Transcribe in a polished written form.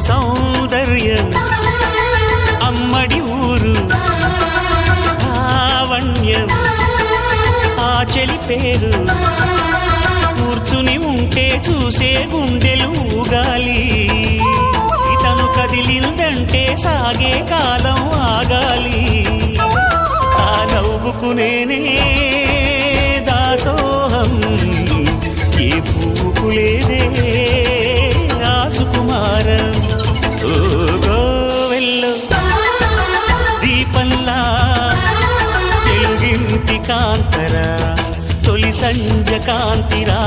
సౌందర్యం అమ్మడి ఊరు లావణ్యం ఆ చెలి పేరు కూర్చుని ఉంటే చూసే గుండెలు ఊగాలి ఇతను కదిలిందంటే సాగే కాలం ఆగాలి ఆ నవ్వుకు నేనే దాసోహం ఏ పువ్వుకు లేదే ఆ సుకుమారం ఓ గోవెల్లో దీపంలా తెలుగింటి కాంతరా తొలి సంధ్య కాంతిరా